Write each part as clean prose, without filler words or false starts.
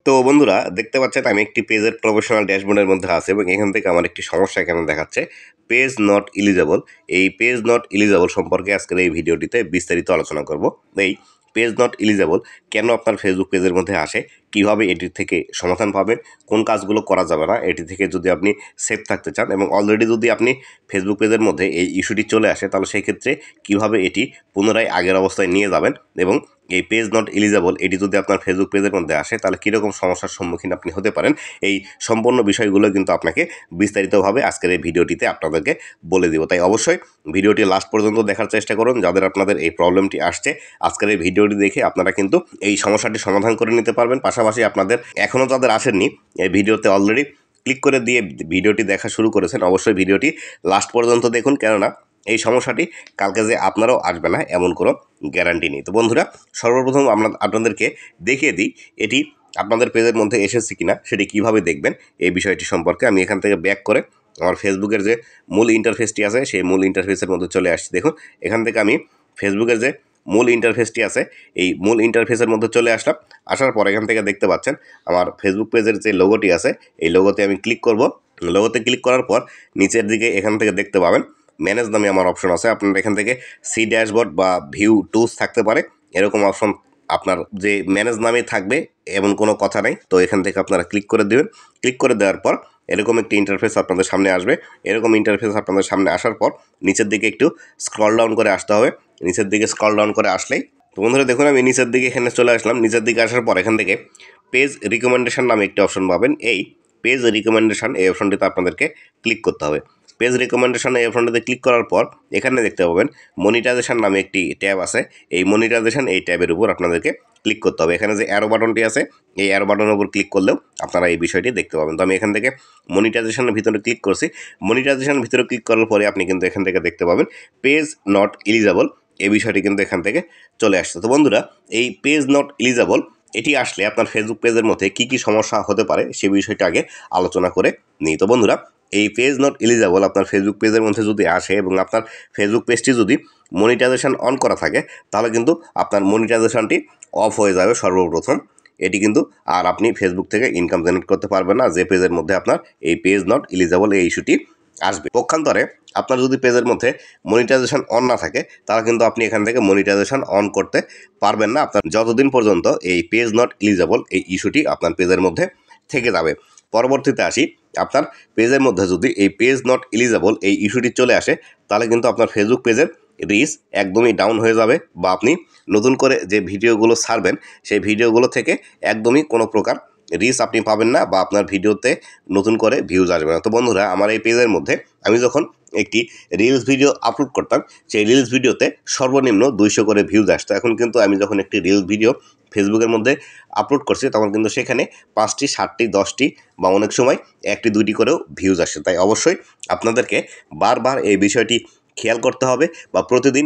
তো বন্ধুরা দেখতে পাচ্ছেন আমি একটি পেজের প্রফেশনাল ড্যাশবোর্ডের মধ্যে আছে এবং এখান থেকে আমার একটি সমস্যা এখানে দেখাচ্ছে পেজ নট ইলিজেবল। এই পেজ নট ইলিজেবল সম্পর্কে আজকের এই ভিডিওটিতে বিস্তারিত আলোচনা করব। এই পেজ নট ইলিজেবল কেন আপনার ফেসবুক পেজের মধ্যে আসে, কিভাবে এটির থেকে সমাধান পাবেন, কোন কাজগুলো করা যাবে না, এটি থেকে যদি আপনি সেফ থাকতে চান এবং অলরেডি যদি আপনি ফেসবুক পেজের মধ্যে এই ইস্যুটি চলে আসে তাহলে সেই ক্ষেত্রে কীভাবে এটি পুনরায় আগের অবস্থায় নিয়ে যাবেন এবং এই পেজ নট এলিজেবল এটি যদি আপনার ফেসবুক পেজের মধ্যে আসে তাহলে কীরকম সমস্যার সম্মুখীন আপনি হতে পারেন, এই সম্পূর্ণ বিষয়গুলো কিন্তু আপনাকে বিস্তারিতভাবে আজকের এই ভিডিওটিতে আপনাদেরকে বলে দিব। তাই অবশ্যই ভিডিওটি লাস্ট পর্যন্ত দেখার চেষ্টা করুন। যাদের আপনাদের এই প্রবলেমটি আসছে আজকের এই ভিডিওটি দেখে আপনারা কিন্তু এই সমস্যাটি সমাধান করে নিতে পারবেন। পাশাপাশি আপনাদের এখনও যাদের আসেননি এই ভিডিওতে অলরেডি ক্লিক করে দিয়ে ভিডিওটি দেখা শুরু করেছেন, অবশ্যই ভিডিওটি লাস্ট পর্যন্ত দেখুন, কেননা এই সমস্যাটি কালকে যে আপনারাও আসবে না এমন কোনো গ্যারান্টি নেই। তো বন্ধুরা সর্বপ্রথম আপনাদেরকে দেখিয়ে দিই এটি আপনাদের পেজের মধ্যে এসেছে কিনা, সেটি কিভাবে দেখবেন এই বিষয়টি সম্পর্কে। আমি এখান থেকে ব্যাক করে আমার ফেসবুকের যে মূল ইন্টারফেসটি আছে সেই মূল ইন্টারফেসের মধ্যে চলে আসছি। দেখুন এখান থেকে আমি ফেসবুকের যে মূল ইন্টারফেসটি আছে এই মূল ইন্টারফেসের মধ্যে চলে আসলাম। আসার পর এখান থেকে দেখতে পাচ্ছেন আমার ফেসবুক পেজের যে লোগোটি আছে এই লোগোতে আমি ক্লিক করব। লোগোতে ক্লিক করার পর নিচের দিকে এখান থেকে দেখতে পাবেন ম্যানেজ নামে আমার অপশন আছে। আপনার এখান থেকে সি ড্যাশবোর্ড বা ভিউ টুলস থাকতে পারে, এরকম অপশন আপনার যে ম্যানেজ নামে থাকবে এমন কোনো কথা নেই। তো এখান থেকে আপনারা ক্লিক করে দেবেন। ক্লিক করে দেওয়ার পর এরকম একটি ইন্টারফেস আপনাদের সামনে আসবে। এরকম ইন্টারফেস আপনাদের সামনে আসার পর নিচের দিকে একটু স্ক্রল ডাউন করে আসতে হবে। নিচের দিকে স্ক্রল ডাউন করে আসলেই তো বন্ধুরা দেখুন আমি নিচের দিকে এখানে চলে আসলাম। নিচের দিকে আসার পর এখান থেকে পেজ রিকমেন্ডেশন নামে একটি অপশন পাবেন। এই পেজ রিকমেন্ডেশন এই অপশনটিতে আপনাদেরকে ক্লিক করতে হবে। পেজ রিকমেন্ডেশন এই অপশনটিতে ক্লিক করার পর এখানে দেখতে পাবেন মনিটাইজেশন নামে একটি ট্যাব আছে। এই মনিটাইজেশন এই ট্যাবের উপর আপনাদেরকে ক্লিক করতে হবে। এখানে যে অ্যারো বাটনটি আছে এই অ্যারো বাটনের উপর ক্লিক করলেও আপনারা এই বিষয়টি দেখতে পাবেন। তো আমি এখান থেকে মনিটাইজেশনের ভিতরে ক্লিক করছি। মনিটাইজেশনের ভিতরে ক্লিক করার পরে আপনি কিন্তু এখান থেকে দেখতে পাবেন পেজ নট এলিজেবল এই বিষয়টি কিন্তু এখান থেকে চলে আসছে। তো বন্ধুরা এই পেজ নট এলিজেবল এটি আসলে আপনার ফেসবুক পেজের মধ্যে কী কী সমস্যা হতে পারে সেই বিষয়টা আগে আলোচনা করে নিই। তো বন্ধুরা এই পেজ নট এলিজেবল আপনার ফেসবুক পেজের মধ্যে যদি আসে এবং আপনার ফেসবুক পেজটি যদি মনিটাইজেশন অন করা থাকে তাহলে কিন্তু আপনার মনিটাইজেশনটি অফ হয়ে যাবে সর্বপ্রথম। এটি কিন্তু আর আপনি ফেসবুক থেকে ইনকাম জেনারেট করতে পারবেন না যে পেজের মধ্যে আপনার এই পেজ নট এলিজেবল এই ইস্যুটি আসবে। পক্ষান্তরে আপনার যদি পেজের মধ্যে মনিটাইজেশন অন না থাকে তাহলে কিন্তু আপনি এখান থেকে মনিটাইজেশন অন করতে পারবেন না আপনার যতদিন পর্যন্ত এই পেজ নট এলিজেবল এই ইস্যুটি আপনার পেজের মধ্যে থেকে যাবে। পরবর্তীতে আসি, আপনার পেজের মধ্যে যদি এই পেজ নট এলিজেবল এই ইস্যুটি চলে আসে তাহলে কিন্তু আপনার ফেসবুক পেজের রিচ একদমই ডাউন হয়ে যাবে বা আপনি নতুন করে যে ভিডিওগুলো ছাড়বেন সেই ভিডিওগুলো থেকে একদমই কোনো প্রকার রিচ আপনি পাবেন না বা আপনার ভিডিওতে নতুন করে ভিউজ আসবে না। তো বন্ধুরা আমার এই পেজের মধ্যে আমি যখন একটি রিলস ভিডিও আপলোড করতাম সেই রিলস ভিডিওতে সর্বনিম্ন 200 করে ভিউজ আসতো। এখন কিন্তু আমি যখন একটি রিলস ভিডিও ফেসবুকের মধ্যে আপলোড করছি তখন কিন্তু সেখানে 5টি 7টি 10টি বা অনেক সময় 1টি 2টি করেও ভিউজ আসে। তাই অবশ্যই আপনাদেরকে বারবার এই বিষয়টি খেয়াল করতে হবে বা প্রতিদিন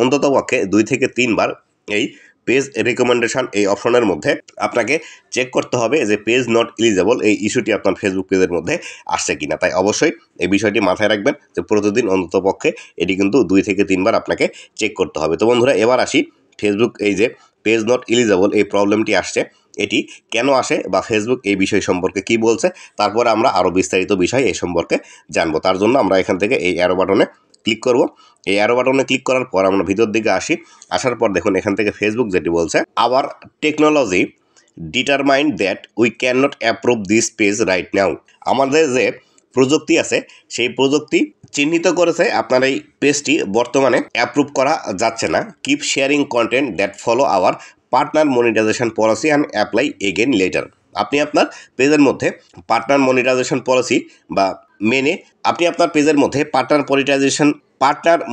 অন্ততপক্ষে 2 থেকে 3 বার এই পেজ রিকমেন্ডেশন এই অপশনের মধ্যে আপনাকে চেক করতে হবে যে পেজ নট এলিজেবল এই ইস্যুটি আপনার ফেসবুক পেজের মধ্যে আসছে কিনা। তাই অবশ্যই এই বিষয়টি মাথায় রাখবেন যে প্রতিদিন অন্ততপক্ষে এটি কিন্তু 2 থেকে 3 বার আপনাকে চেক করতে হবে। তো বন্ধুরা এবার আসি ফেসবুক এই যে পেজ নট এলিজেবল এই প্রবলেমটি আসছে এটি কেন আসে বা ফেসবুক এই বিষয় সম্পর্কে কি বলছে, তারপরে আমরা আরও বিস্তারিত বিষয় এই সম্পর্কে জানবো। তার জন্য আমরা এখান থেকে এই অ্যারো বাটনে ক্লিক করব। এই অ্যারো বাটনে ক্লিক করার পর আমরা ভিতর দিকে আসি। আসার পর দেখুন এখান থেকে ফেসবুক যেটি বলছে hour technology determined that we can not approve this page right now. আমাদের যে প্রযুক্তি আছে সেই প্রযুক্তি চিহ্নিত করেছে আপনার এই পেজটি বর্তমানে অ্যাপ্রুভ করা যাচ্ছে না। Keep sharing content that follow our partner monetisation policy and apply again later. আপনি আপনার পেজের মধ্যে পার্টনার মনিটাইজেশন পলিসি বা মেনে আপনি আপনার পেজের মধ্যে পার্টনার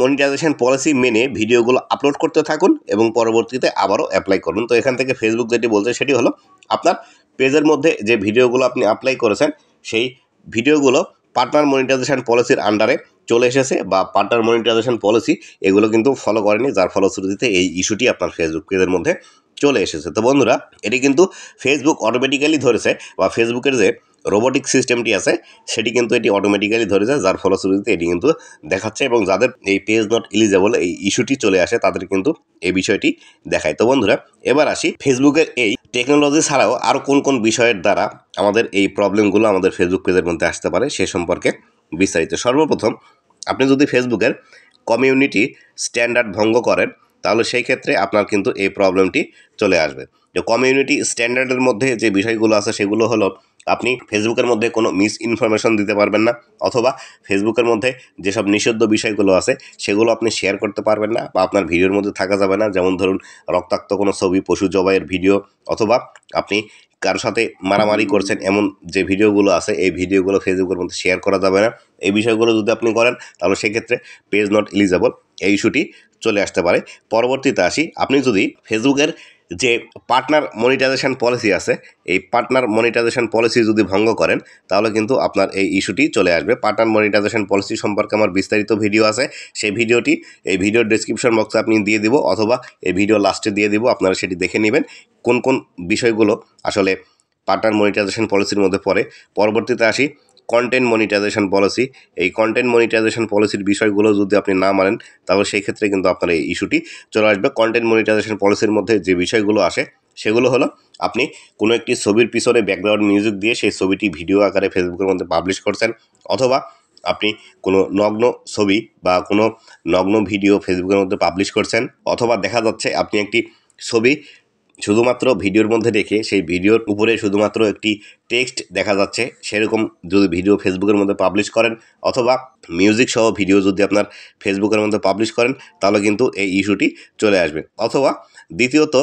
মনিটাইজেশন পলিসি মেনে ভিডিওগুলো আপলোড করতে থাকুন এবং পরবর্তীতে আবারও অ্যাপ্লাই করুন। তো এখান থেকে ফেসবুক যেটি বলছে সেটি হলো আপনার পেজের মধ্যে যে ভিডিওগুলো আপনি অ্যাপ্লাই করেছেন সেই ভিডিওগুলো পার্টনার মনিটাইজেশন পলিসির আন্ডারে চলে এসেছে বা পার্টনার মনিটাইজেশন পলিসি এগুলো কিন্তু ফলো করেনি, যার ফলশ্রুতিতে এই ইস্যুটি আপনার ফেসবুক পেজের মধ্যে চলে এসেছে। তো বন্ধুরা এটি কিন্তু ফেসবুক অটোমেটিক্যালি ধরেছে বা ফেসবুকের যে রোবোটিক সিস্টেমটি আছে সেটি কিন্তু এটি অটোমেটিক্যালি ধরে যায়, যার ফলশ্রুতিতে এটি কিন্তু দেখাচ্ছে এবং যাদের এই পেজ নট এলিজেবল এই ইস্যুটি চলে আসে তাদের কিন্তু এই বিষয়টি দেখায়। তো বন্ধুরা, এবার আসি ফেসবুকের এই টেকনোলজি ছাড়াও আরও কোন কোন বিষয়ের দ্বারা আমাদের এই প্রবলেমগুলো আমাদের ফেসবুক পেজের মধ্যে আসতে পারে সে সম্পর্কে বিস্তারিত। সর্বপ্রথম, আপনি যদি ফেসবুকের কমিউনিটি স্ট্যান্ডার্ড ভঙ্গ করেন তাহলে সেই ক্ষেত্রে আপনার কিন্তু এই প্রবলেমটি চলে আসবে। তো কমিউনিটি স্ট্যান্ডার্ডের মধ্যে যে বিষয়গুলো আছে সেগুলো হলো, আপনি ফেসবুকের মধ্যে কোনো মিস ইনফরমেশন দিতে পারবেন না, অথবা ফেসবুকের মধ্যে যেসব নিষিদ্ধ বিষয়গুলো আছে সেগুলো আপনি শেয়ার করতে পারবেন না বা আপনার ভিডিওর মধ্যে থাকা যাবে না। যেমন ধরুন, রক্তাক্ত কোনো ছবি, পশু জবাইয়ের ভিডিও, অথবা আপনি কারোর সাথে মারামারি করছেন এমন যে ভিডিওগুলো আছে এই ভিডিওগুলো ফেসবুকের মধ্যে শেয়ার করা যাবে না। এই বিষয়গুলো যদি আপনি করেন তাহলে সেক্ষেত্রে পেজ নট এলিজেবল এই ইস্যুটি চলে আসতে পারে। পরবর্তীতে আসি, আপনি যদি ফেসবুকের যে পার্টনার মনিটাইজেশন পলিসি আছে এই পার্টনার মনিটাইজেশন পলিসি যদি ভঙ্গ করেন তাহলে কিন্তু আপনার এই ইস্যুটি চলে আসবে। পার্টনার মনিটাইজেশন পলিসি সম্পর্কে আমার বিস্তারিত ভিডিও আছে, সেই ভিডিওটি এই ভিডিওর ডেসক্রিপশন বক্সে আপনি দিয়ে দিব, অথবা এই ভিডিও লাস্টে দিয়ে দিব, আপনারা সেটি দেখে নেবেন কোন কোন বিষয়গুলো আসলে পার্টনার মনিটাইজেশন পলিসির মধ্যে পড়ে। পরবর্তীতে আসি কন্টেন্ট মনিটাইজেশন পলিসি। এই কন্টেন্ট মনিটাইজেশন পলিসির বিষয়গুলো যদি আপনি না মানেন তাহলে সেই ক্ষেত্রে কিন্তু আপনার এই ইস্যুটি চলে আসবে। কন্টেন্ট মনিটাইজেশন পলিসির মধ্যে যে বিষয়গুলো আসে সেগুলো হলো, আপনি কোনো একটি ছবির পিছনে ব্যাকগ্রাউন্ড মিউজিক দিয়ে সেই ছবিটি ভিডিও আকারে ফেসবুকের মধ্যে পাবলিশ করছেন, অথবা আপনি কোনো নগ্ন ছবি বা কোনো নগ্ন ভিডিও ফেসবুকের মধ্যে পাবলিশ করছেন, অথবা দেখা যাচ্ছে আপনি একটি ছবি শুধুমাত্র ভিডিওর মধ্যে রেখে সেই ভিডিওর উপরে শুধুমাত্র একটি টেক্সট দেখা যাচ্ছে সেরকম যদি ভিডিও ফেসবুকের মধ্যে পাবলিশ করেন, অথবা মিউজিক সহ ভিডিও যদি আপনার ফেসবুকের মধ্যে পাবলিশ করেন তাহলে কিন্তু এই ইস্যুটি চলে আসবে। অথবা দ্বিতীয়ত,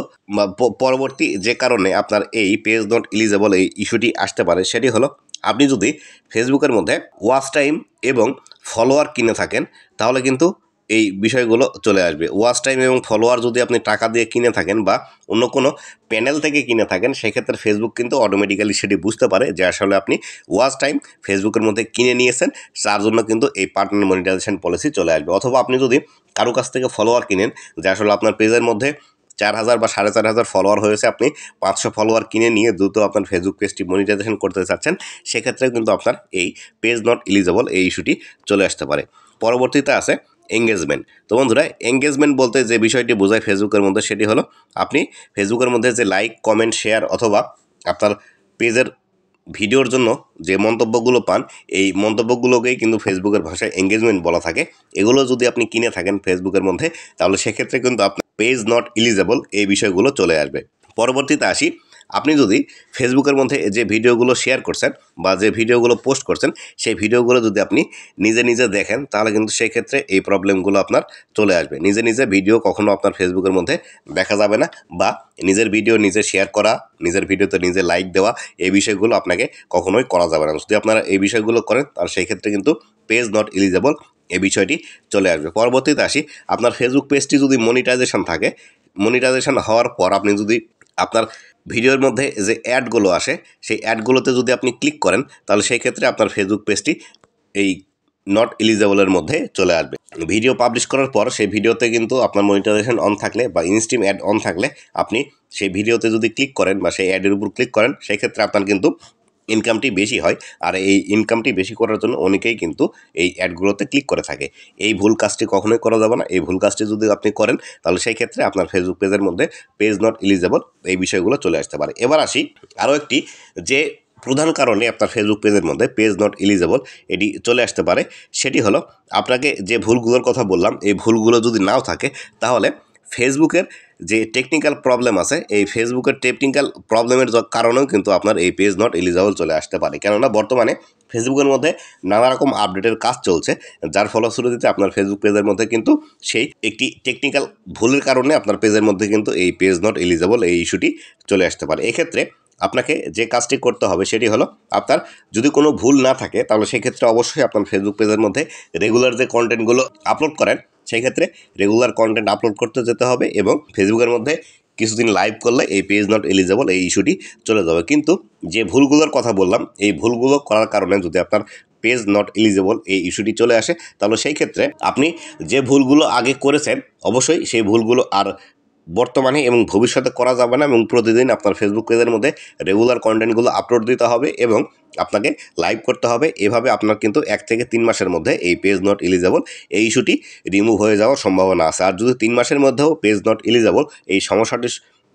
পরবর্তী যে কারণে আপনার এই পেজ নট এলিজেবল এই ইস্যুটি আসতে পারে সেটি হলো, আপনি যদি ফেসবুকের মধ্যে ওয়াচ টাইম এবং ফলোয়ার কিনে থাকেন তাহলে কিন্তু এই বিষয়গুলো চলে আসবে। ওয়াচ টাইম এবং ফলোয়ার যদি আপনি টাকা দিয়ে কিনে থাকেন বা অন্য কোনো প্যানেল থেকে কিনে থাকেন সেক্ষেত্রে ফেসবুক কিন্তু অটোমেটিক্যালি সেটি বুঝতে পারে যে আসলে আপনি ওয়াচ টাইম ফেসবুকের মধ্যে কিনে নিয়েছেন, তার জন্য কিন্তু এই পার্টনার মনিটাইজেশন পলিসি চলে আসবে। অথবা আপনি যদি কারো কাছ থেকে ফলোয়ার কিনেন, যে আসলে আপনার পেজের মধ্যে 4000 বা 4500 ফলোয়ার হয়েছে, আপনি 500 ফলোয়ার কিনে নিয়ে দ্রুত আপনার ফেসবুক পেজটি মনিটাইজেশন করতে চাচ্ছেন, সেক্ষেত্রে কিন্তু আপনার এই পেজ নট এলিজেবল এই ইস্যুটি চলে আসতে পারে। পরবর্তীতে আছে এঙ্গেজমেন্ট। তো বন্ধুরা, এঙ্গেজমেন্ট বলতে যে বিষয়টি বোঝায় ফেসবুকের মধ্যে সেটি হলো, আপনি ফেসবুকের মধ্যে যে লাইক, কমেন্ট, শেয়ার অথবা আপনার পেজের ভিডিওর জন্য যে মন্তব্যগুলো পান এই মন্তব্যগুলোকেই কিন্তু ফেসবুকের ভাষায় এঙ্গেজমেন্ট বলা থাকে। এগুলো যদি আপনি কিনে থাকেন ফেসবুকের মধ্যে তাহলে সেক্ষেত্রে কিন্তু আপনার পেজ নট এলিজেবল এই বিষয়গুলো চলে আসবে। পরবর্তীতে আসি, আপনি যদি ফেসবুকের মধ্যে যে ভিডিওগুলো শেয়ার করছেন বা যে ভিডিওগুলো পোস্ট করছেন সেই ভিডিওগুলো যদি আপনি নিজে নিজে দেখেন তাহলে কিন্তু সেই ক্ষেত্রে এই প্রবলেমগুলো আপনার চলে আসবে। নিজে নিজে ভিডিও কখনো আপনার ফেসবুকের মধ্যে দেখা যাবে না, বা নিজের ভিডিও নিজে শেয়ার করা, নিজের ভিডিওতে নিজে লাইক দেওয়া, এই বিষয়গুলো আপনাকে কখনোই করা যাবে না। যদি আপনারা এই বিষয়গুলো করেন তাহলে সেই ক্ষেত্রে কিন্তু পেজ নট এলিজেবল এই বিষয়টি চলে আসবে। পরবর্তীতে আসি, আপনার ফেসবুক পেজটি যদি মনিটাইজেশন থাকে, মনিটাইজেশন হওয়ার পর আপনি যদি আপনার ভিডিওর মধ্যে যে অ্যাডগুলো আসে সেই অ্যাডগুলোতে যদি আপনি ক্লিক করেন তাহলে সেই ক্ষেত্রে আপনার ফেসবুক পেজটি এই নট এলিজেবলের মধ্যে চলে আসবে। ভিডিও পাবলিশ করার পর সেই ভিডিওতে কিন্তু আপনার মনিটাইজেশন অন থাকলে বা ইনস্ট্রিম অ্যাড অন থাকলে আপনি সেই ভিডিওতে যদি ক্লিক করেন বা সেই অ্যাডের উপর ক্লিক করেন সেই ক্ষেত্রে আপনার কিন্তু ইনকামটি বেশি হয়। আর এই ইনকামটি বেশি করার জন্য অনেকেই কিন্তু এই অ্যাডগুলোতে ক্লিক করে থাকে। এই ভুল কাজটি কখনোই করা যাবে না। এই ভুল কাজটি যদি আপনি করেন তাহলে সেই ক্ষেত্রে আপনার ফেসবুক পেজের মধ্যে পেজ নট এলিজেবল এই বিষয়গুলো চলে আসতে পারে। এবার আসি আরও একটি যে প্রধান কারণে আপনার ফেসবুক পেজের মধ্যে পেজ নট এলিজেবল এটি চলে আসতে পারে সেটি হলো, আপনাকে যে ভুলগুলোর কথা বললাম এই ভুলগুলো যদি নাও থাকে তাহলে ফেসবুকের যে টেকনিক্যাল প্রবলেম আছে এই ফেসবুকের টেকনিক্যাল প্রবলেমের কারণেও কিন্তু আপনার এই পেজ নট এলিজেবল চলে আসতে পারে। কেননা বর্তমানে ফেসবুকের মধ্যে নানা রকম আপডেটের কাজ চলছে, যার ফলশ্রুতিতে আপনার ফেসবুক পেজের মধ্যে কিন্তু সেই একটি টেকনিক্যাল ভুলের কারণে আপনার পেজের মধ্যে কিন্তু এই পেজ নট এলিজেবল এই ইস্যুটি চলে আসতে পারে। এক্ষেত্রে আপনাকে যে কাজটি করতে হবে সেটি হলো, আপনার যদি কোনো ভুল না থাকে তাহলে সেক্ষেত্রে অবশ্যই আপনার ফেসবুক পেজের মধ্যে রেগুলার যে কন্টেন্টগুলো আপলোড করেন সেই ক্ষেত্রে রেগুলার কন্টেন্ট আপলোড করতে যেতে হবে এবং ফেসবুকের মধ্যে কিছুদিন লাইভ করলে এই পেজ নট এলিজেবল এই ইস্যুটি চলে যাবে। কিন্তু যে ভুলগুলোর কথা বললাম এই ভুলগুলো করার কারণে যদি আপনার পেজ নট এলিজেবল এই ইস্যুটি চলে আসে তাহলে সেই ক্ষেত্রে আপনি যে ভুলগুলো আগে করেছেন অবশ্যই সেই ভুলগুলো আর বর্তমানে এবং ভবিষ্যতে করা যাবে না এবং প্রতিদিন আপনার ফেসবুক পেজের মধ্যে রেগুলার কন্টেন্টগুলো আপলোড দিতে হবে এবং আপনাকে লাইভ করতে হবে। এভাবে আপনার কিন্তু 1 থেকে 3 মাসের মধ্যে এই পেজ নট এলিজেবল এই ইস্যুটি রিমুভ হয়ে যাওয়ার সম্ভাবনা আছে। আর যদি 3 মাসের মধ্যেও পেজ নট এলিজেবল এই সমস্যাটি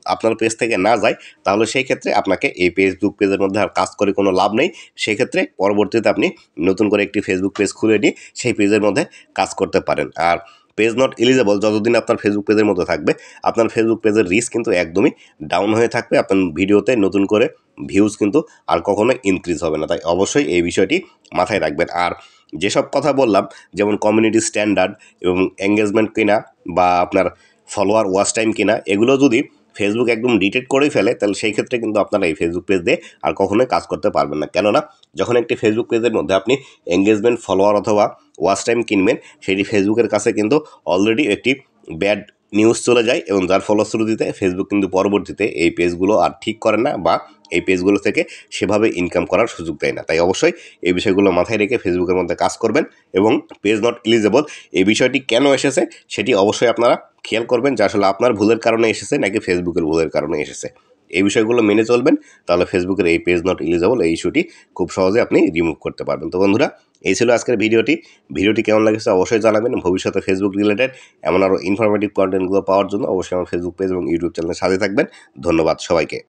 আপনার পেজ থেকে না যায়, তাহলে সেই ক্ষেত্রে আপনাকে এই ফেসবুক পেজের মধ্যে আর কাজ করে কোনো লাভ নেই। সেক্ষেত্রে পরবর্তীতে আপনি নতুন করে একটি ফেসবুক পেজ খুলে নিয়ে সেই পেজের মধ্যে কাজ করতে পারেন। আর পেজ নট এলিজেবল যতদিন আপনার ফেসবুক পেজের মধ্যে থাকবে, আপনার ফেসবুক পেজের রিচ কিন্তু একদমই ডাউন হয়ে থাকবে। আপনার ভিডিওতে নতুন করে ভিউজ কিন্তু আর কখনোই ইনক্রিজ হবে না। তাই অবশ্যই এই বিষয়টি মাথায় রাখবেন। আর যেসব কথা বললাম, যেমন কমিউনিটি স্ট্যান্ডার্ড এবং এঙ্গেজমেন্ট কিনা বা আপনার ফলোয়ার ওয়াচ টাইম কিনা, এগুলো যদি ফেসবুক একদম ডিটেক্ট করেই ফেলে, তাহলে সেই ক্ষেত্রে কিন্তু আপনারা এই ফেসবুক পেজ দিয়ে আর কখনোই কাজ করতে পারবেন না। কেননা যখন একটি ফেসবুক পেজের মধ্যে আপনি এঙ্গেজমেন্ট, ফলোয়ার অথবা ওয়াচ টাইম কিনবেন, সেটি ফেসবুকের কাছে কিন্তু অলরেডি একটি ব্যাড নিউজ চলে যায় এবং যার ফলশ্রুতিতে ফেসবুক কিন্তু পরবর্তীতে এই পেজগুলো আর ঠিক করে না বা এই পেজগুলো থেকে সেভাবে ইনকাম করার সুযোগ দেয় না। তাই অবশ্যই এই বিষয়গুলো মাথায় রেখে ফেসবুকের মধ্যে কাজ করবেন এবং পেজ নট এলিজেবল এই বিষয়টি কেন এসেছে সেটি অবশ্যই আপনারা খেয়াল করবেন যে আসলে আপনার ভুলের কারণে এসেছে নাকি ফেসবুকের ভুলের কারণে এসেছে। এই বিষয়গুলো মেনে চলবেন, তাহলে ফেসবুকের এই পেজ নট এলিজেবল এই ইস্যুটি খুব সহজে আপনি রিমুভ করতে পারবেন। তো বন্ধুরা, এই ছিল আজকের ভিডিওটি কেমন লাগছে অবশ্যই জানাবেন। ভবিষ্যতে ফেসবুক রিলেটেড এমন আরও ইনফরমেটিভ কন্টেন্টগুলো পাওয়ার জন্য অবশ্যই আমার ফেসবুক পেজ এবং ইউটিউব চ্যানেলের সাথে থাকবেন। ধন্যবাদ সবাইকে।